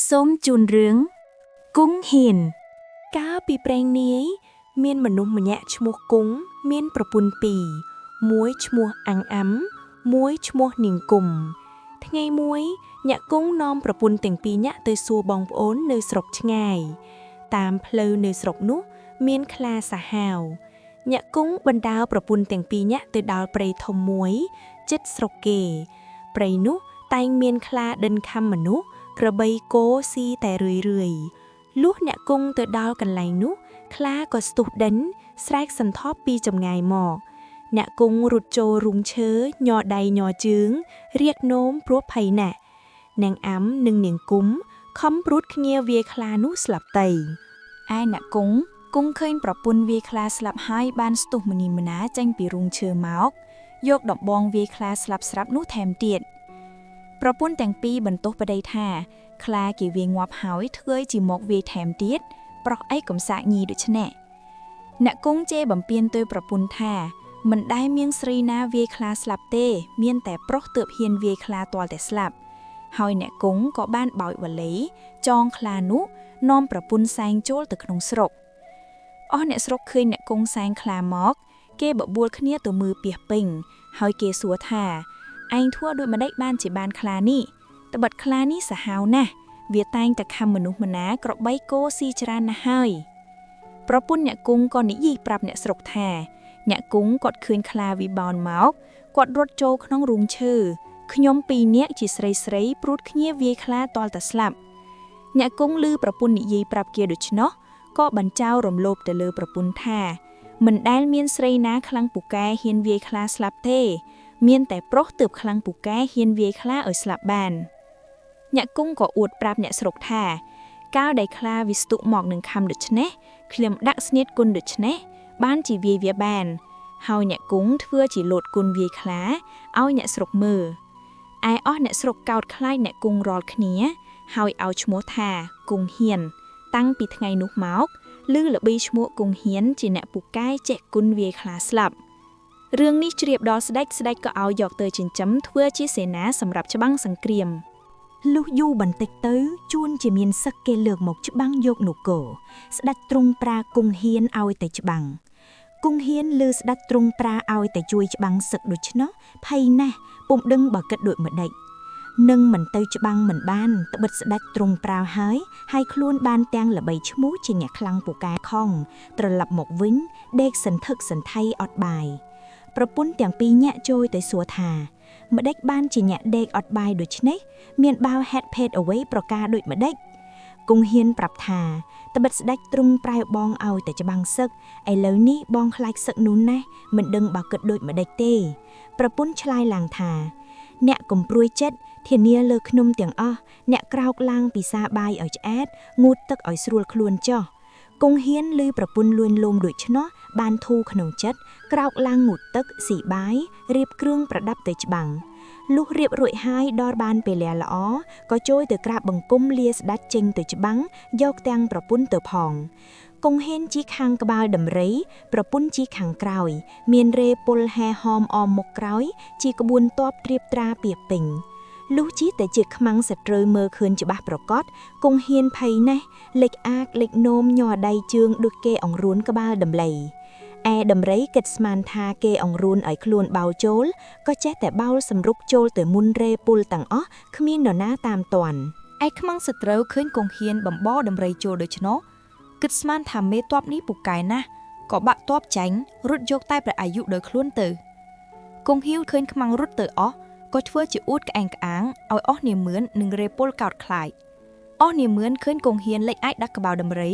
សូមជូនរឿងគង់ហ៊ានកាលពីព្រេងនាយមានមនុស្សម្នាក់ឈ្មោះគង់មានប្រពន្ធពីរមួយឈ្មោះអាំងអាំមួយឈ្មោះនាងគុំថ្ងៃមួយញាក់គង់នាំប្រពន្ធទាំងពីរញាក់ទៅសួរបងប្អូននៅស្រុកឆ្ងាយតាមផ្លូវនៅស្រុកនោះមានខ្លាសាហាវញាក់គង់បណ្ដើរប្រពន្ធទាំងពីរញាក់ទៅដល់ព្រៃធំមួយជិតស្រុកគេព្រៃនោះតែងមានខ្លាដិនខំមនុស្សក្របីគោស៊ីតែរឿយលុះអ្នកគង់ទៅដល់កន្លែងនោះខ្លាក៏ស្ទុះដិនស្រែកសន្ធប់ពីចម្ងាយមកអ្នកគង់រត់ចូលរូងឈើញ័រដៃញ័រជើងរៀកនោមព្រោះភ័យណាស់នាងអាំនិងនាងគុំខំព្រួតគ្នាវាយខ្លានោះស្លាប់ទៅឯអ្នកគង់ឃើញប្រពន្ធវាយខ្លាស្លាប់ហើយបានស្ទុះម្នីម្នាចេញពីរូងឈើមកយកដំបងវាយខ្លាស្លាប់ស្រាប់នោះថែមទៀតប្រពន្ធទាំងពីរបន្ទោសប្តីថាខ្លាគេវាយងាប់ហើយធ្វើជាមកវាយថែមទៀតប្រុសអីកំសាកញីដូច្នេះអ្នកគង់ជេរបំពេញទៅប្រពន្ធថាមិនដែលមានស្រីណាវាយខ្លាស្លាប់ទេមានតែប្រុសទើបហ៊ានវាយខ្លាទាល់តែស្លាប់ហើយអ្នកគង់ក៏បានបោចវលេចងខ្លានោះនាំប្រពន្ធសែងចូលទៅក្នុងស្រុកអស់អ្នកស្រុកឃើញអ្នកគង់សែងខ្លាមកគេបបួលគ្នាទៅមើលពាសពេញហើយគេសួរថាឯងធ្វើដូចម្ដេចបានជាបានខ្លានេះត្បិតខ្លានេះសាហាវណាស់វាតែងតែខំមនុស្សម្នាក្របីគោស៊ីច្រើនណាស់ហើយប្រពន្ធអ្នកគង់ក៏និយាយប្រាប់អ្នកស្រុកថាអ្នកគង់គាត់ឃើញខ្លាវិបោនមកគាត់រត់ចូលក្នុងរូងឈើខ្ញុំពីរនាក់ជាស្រីព្រួតគ្នាវាយខ្លាទាល់តែស្លាប់អ្នកគង់ឮប្រពន្ធនិយាយប្រាប់គេដូច្នោះក៏បញ្ចោរំលោភទៅលើប្រពន្ធថាមិនដែលមានស្រីណាខ្លាំងពូកែហ៊ានវាយខ្លាស្លាប់ទេមានតែប្រុសទើបខ្លាំងពូកែហ៊ានវាយខ្លាឲ្យស្លាប់បានអ្នកគង់ក៏អួតប្រាប់អ្នកស្រុកថាកាលដែលខ្លាវាស្ទុកមកនឹងខំដូច្នេះខ្ញុំដាក់ស្នៀតគុណដូច្នេះបានជាវាយវាបានហើយអ្នកគង់ធ្វើជាលោតគុណវាយខ្លាឲ្យអ្នកស្រុកមើលឯអស់អ្នកស្រុកកោតខ្លាចអ្នកគង់រាល់គ្នាហើយឲ្យឈ្មោះថាគង់ហ៊ានតាំងពីថ្ងៃនោះមកឮល្បីឈ្មោះគង់ហ៊ានជាអ្នកពូកែចេះគុណវាយខ្លាស្លាប់រឿងនេះជ្រាបដល់ស្ដេចក៏ឲ្យយកទៅចិញ្ចឹមធ្វើជាសេនាសម្រាប់ច្បាំងសង្គ្រាមលុះយូរបន្តិចទៅជួនជាមានសឹកគេលើកមកច្បាំងយកនគរស្ដេចទ្រង់ប្រាគង់ហ៊ានឲ្យតែច្បាំងគង់ហ៊ានលើស្ដេចទ្រង់ប្រាឲ្យតែជួយច្បាំងសឹកដូច្នោះភ័យណាស់ពុំដឹងបើគិតដូចម្ដេចនឹងមិនទៅច្បាំងមិនបានត្បិតស្ដេចទ្រង់ប្រាវហើយខ្លួនបានទាំងល្បីឈ្មោះជាអ្នកខ្លាំងពូកែខំត្រឡប់មកវិញដេកសន្ធឹកសន្ថៃអត់បាយប្រពន្ធទាំងពីរញាក់ចូលទៅសួរថាម្ដេចបានជាញាក់ដេកអត់បាយដូច្នេះមានបាវហេតុភេទអ្វីប្រការដូចម្ដេចគង់ហ៊ានប្រាប់ថាត្បិតស្ដេចទ្រង់ប្រែបងឲ្យតែច្បាំងសឹកឥឡូវនេះបងខ្លាចសឹកនោះណាស់មិនដឹងបើគិតដូចម្ដេចទេប្រពន្ធឆ្លើយឡើងថាអ្នកកុំព្រួយចិត្តធានាលើខ្ញុំទាំងអស់អ្នកក្រោកឡើងពីសាបាយឲ្យឆ្អែតងូតទឹកឲ្យស្រួលខ្លួនចុះគង់ហ៊ានឮប្រពន្ធលួញលោមដូច្នោះបានធូរក្នុងចិត្តក្រោកឡើងងូតទឹកស៊ីបាយរៀបគ្រឿងប្រដាប់ទៅច្បាំងលុះរៀបរួចហើយដល់បានពេលល្អក៏ចូលទៅក្រាបបង្គំលាស្ដេចចេញទៅច្បាំងយកទាំងប្រពន្ធទៅផងគង់ហ៊ានជីខាងក្បាលដំរីប្រពន្ធជីខាងក្រោយមានរេពុលហែហោមអមមុខក្រោយជីក្បួនតបត្រៀបត្រាពាសពេញលុះជីតែជាខ្មាំងសត្រូវមើលឃើញច្បាស់ប្រកបគង់ហ៊ានភ័យណាស់លេចអាកលេចនោមញ័រដៃជើងដូចគេអង្រួនក្បាលដំឡីឯដំរីគិតស្មានថាគេអង្រួនឲ្យខ្លួនបោលចូលក៏ចេះតែបោលសម្រុកចូលទៅមុនរេពុលទាំងអស់គ្មាននរណាតាមទាន់ឯខ្មាំងសត្រូវឃើញគង់ហ៊ានបំបោដំរីចូលដូច្នោះគិតស្មានថាមេតបនេះពូកែណាស់ក៏បាក់តបចាញ់រត់យកតែព្រះអាយុដោយខ្លួនទៅគង់ហ៊ាវឃើញខ្មាំងរត់ទៅអស់ក៏ធ្វើជាអួតក្អែងក្អាងឲ្យអស់នាមឿននិងរេពុលកោតខ្លាចអស់នាមឿនឃើញគង់ហ៊ានលេចអាចដាក់ក្បាលដំរី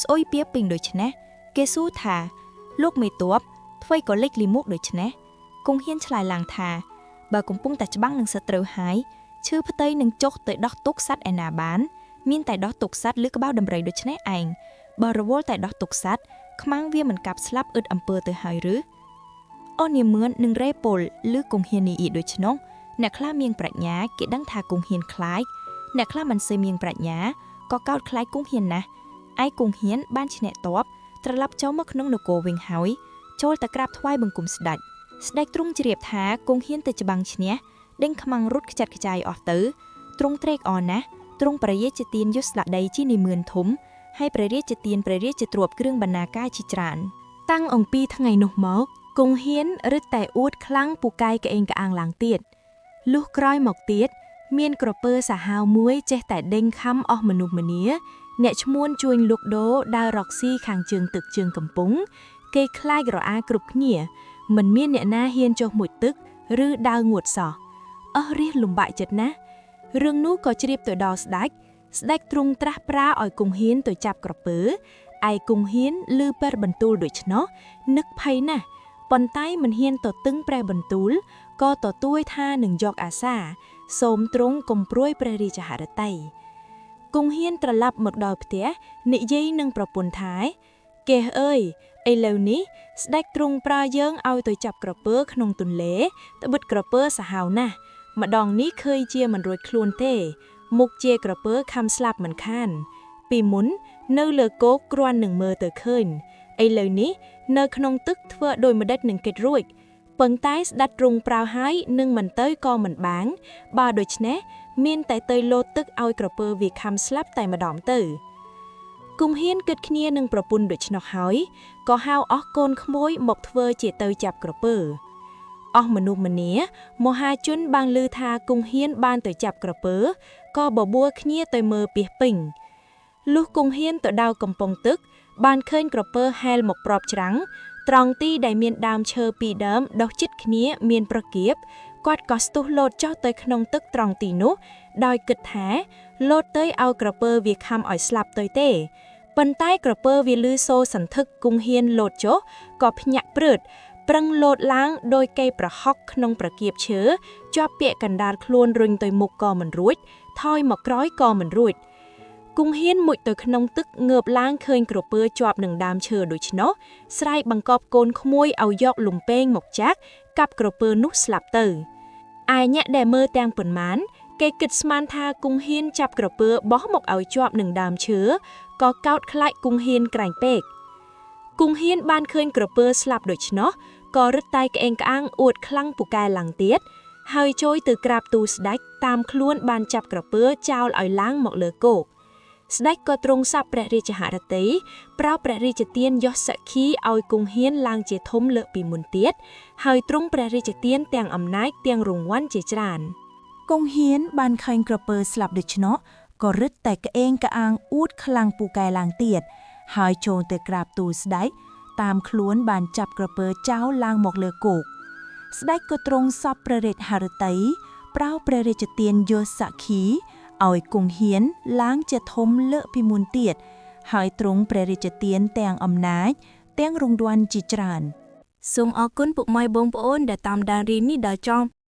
ស្អុយពៀពេញដូច្នេះគេសួរថាលោកមេតបធ្វើក៏លេចលីមុខដូច្នេះគង់ហ៊ានឆ្លើយឡើងថាបើកំពុងតែច្បាំងនឹងសត្រូវហើយឈឺផ្ទៃនឹងចុះទៅដោះទុកសัตว์ឯណាបានមានតែដោះទុកសัตว์លើក្បាលដំរីដូច្នេះឯងបើរវល់តែដោះទុកសัตว์ខ្មាំងវាមិនកាប់ស្លាប់អឹតអំពើទៅហើយឬអស់នាមឿននិងរេពុលឬគង់ហ៊ាននេះដូច្នោះអ្នកខ្លះមានប្រាជ្ញាគេដឹងថាគង់ហ៊ានខ្លាចអ្នកខ្លះមិនសូវមានប្រាជ្ញាក៏កោតខ្លាចគង់ហ៊ានណាស់ឯគង់ហ៊ានបានឈ្នះតបត្រឡប់ចូលមកក្នុងនគរវិញហើយចូលទៅក្រាបថ្វាយបង្គំស្ដេចទ្រង់ជ្រាបថាគង់ហ៊ានទៅច្បាំងឈ្នះដេញខ្មាំងរត់ខ្ចាត់ខ្ចាយអស់ទៅទ្រង់ត្រេកអរណាស់ ទ្រង់ព្រះរាជទានយសស្លាដីជានិមឿនធំហើយព្រះរាជទានព្រះរាជទ្រព្យគ្រឿងបណ្ណាការជាច្រើនតាំងអំពីថ្ងៃនោះមកគង់ហ៊ានរឹតតែអួតខ្លាំងពូកែក្អេងក្អាងឡើងទៀតលុះក្រោយមកទៀតមានក្រពើសាហាវមួយចេះតែដេញខំអស់មនុស្សម្នាអ្នកឈ្មួញជួញលុកដូរដើររកស៊ីខាងជើងទឹកជើងកំពុងគេខ្លាចរអាគ្រប់គ្នាមិនមានអ្នកណាហ៊ានចុះមុជទឹកឬដើរងួតសោះអស់រាសលំបាកចិត្តណាស់រឿងនោះក៏ជ្រាបទៅដល់ស្ដេចទ្រង់ត្រាស់ប្រាឲ្យគង់ហ៊ានទៅចាប់ក្រពើឯគង់ហ៊ានឮព្រះបន្ទូលដូច្នោះនឹកភ័យណាស់ប៉ុន្តែមិនហ៊ានទៅតឹងព្រះបន្ទូលក៏ទទួយថានឹងយកអាសាសូមទ្រង់កុំព្រួយព្រះរាជហឫទ័យគង់ហ៊ានត្រឡប់មកដល់ផ្ទះនិយាយនឹងប្រពន្ធថាកេះអើយឥឡូវនេះស្ដេចទ្រង់ប្រើយើងឲ្យទៅចាប់ក្រពើក្នុងទន្លេត្បិតក្រពើសាហាវណាស់ម្ដងនេះឃើញជាមិនរួចខ្លួនទេមុខជាក្រពើខំស្លាប់មិនខានពីមុននៅលើគោកគ្រាន់នឹងមើលទៅឃើញឥឡូវនេះនៅក្នុងទឹកធ្វើដោយម្ដេចនឹងកិច្ចរួចប៉ុន្តែស្ដេចទ្រង់ប្រើហើយនឹងមិនទៅក៏មិនបាងបើដូច្នេះមានតែទៅលោតទឹកឲ្យក្រពើវាខំស្លាប់តែម្ដងទៅគង់ហ៊ានគិតគ្នានឹងប្រពន្ធដូច្នោះហើយក៏ហៅអស់កូនក្មួយមកធ្វើជាទៅចាប់ក្រពើអស់មនុស្សម្នាមហាជនបានឮថាគង់ហ៊ានបានទៅចាប់ក្រពើក៏បបួលគ្នាទៅមើលពាសពេញលុះគង់ហ៊ានទៅដល់កំពង់ទឹកបានឃើញក្រពើហែលមកប្របច្រាំងត្រង់ទីដែលមានដើមឈើពីរដើមដុះជិតគ្នាមានប្រគៀបគាត់ក៏ស្ទុះលោតចុះទៅក្នុងទឹកត្រង់ទីនោះដោយគិតថាលោតទៅឲ្យក្រពើវាខំឲ្យស្លាប់ទៅទេប៉ុន្តែក្រពើវាលឺសូរសន្ធឹកគង់ហ៊ានលោតចុះក៏ភ្ញាក់ព្រឺតប្រឹងលោតឡើងដោយកេប្រហុកក្នុងប្រគៀបឈើជាប់ពាក់កណ្ដាលខ្លួនរុញទៅមុខក៏មិនរួចថយមកក្រោយក៏មិនរួចគង់ហ៊ានមុជទៅក្នុងទឹកងើបឡើងឃើញក្រពើជាប់នឹងដើមឈើដូច្នោះស្រែកបង្កប់កូនក្មួយឲ្យយកលំពេងមកចាក់កាប់ក្រពើនោះស្លាប់ទៅឯអ្នកដែលមើលទាំងប៉ុន្មានគេគិតស្មានថាគង់ហ៊ានចាប់ក្រពើបោះមកឲ្យជាប់នឹងដើមឈើក៏កោតខ្លាចគង់ហ៊ានក្រែងពេកគង់ហ៊ានបានឃើញក្រពើស្លាប់ដូច្នោះក៏រឹតតែក្អេងក្អាងអួតខ្លាំងពូកែឡើងទៀតហើយចូលទៅក្រាបទូលស្ដេចតាមខ្លួនបានចាប់ក្រពើចោលឲ្យឡើងមកលើគោកស្ដេចក៏ទ្រង់ស័ព្ទព្រះរាជហឫទ័យប្រោសព្រះរាជទានយសសក្ខីឲ្យគង់ហ៊ានឡើងជាធំលើកពីមុនទៀតហើយទ្រង់ព្រះរាជទានទាំងអំណាចទាំងរង្វាន់ជាច្រើនគង់ហ៊ានបានឃើញក្រពើស្លាប់ដូច្នោះក៏រឹតតែក្អេងក្អាងអួតខ្លាំងពូកែឡើងទៀតហើយចូលទៅក្រាបទូលស្ដេចតាមខ្លួនបានចាប់ក្រពើចោលឡើងមកលើគោកស្ដេចក៏ទ្រង់សព្វព្រះរាជហឫទ័យប្រោសព្រះរាជទានយសសក្ខីឲ្យគង់ហ៊ានឡើងជាធំលើកពីមុនទៀតហើយទ្រង់ព្រះរាជទានទាំងអំណាចទាំងរង្វាន់ជាច្រើនសូមអរគុណពុកម៉ែបងប្អូនដែលតាមដានរឿងនេះដល់ចប់